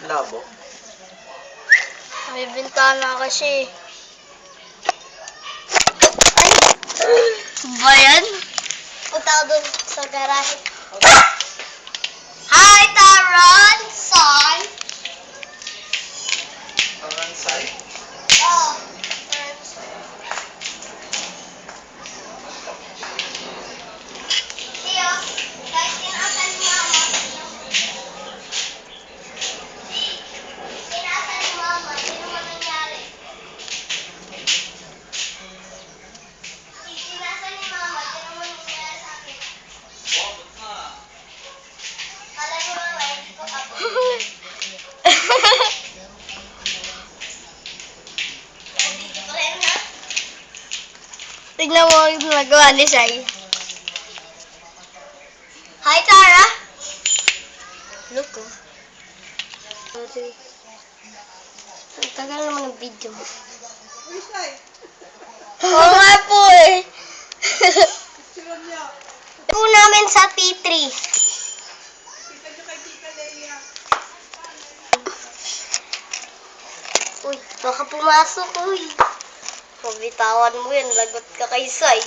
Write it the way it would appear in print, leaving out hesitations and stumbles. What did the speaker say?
Labo. May bintana kasi. Ba yan? Punta ko dun sa garahe. Hi, Taron! Son! Taron Sai? Oh. Tiyo, kahit tinaasan ni Mama. Tinaasan ni Mama, hindi naman nangyari. Tinaasan ni Mama, hindi naman nangyari sa akin. Kala ni Mama, hindi ko ako. Dito pa rin, ha? Tignan mo yung ginagawa ni Sai. Hi, Tara! Look, oh. Ang tagal naman ng video mo. Uy, Sai! Oo nga po eh. Sirap niya. Po namin sa P3. Kita niyo kay Tita Leia. Uy, baka pumasok, uy. Pabitawan mo yan, lagot ka kay Sai.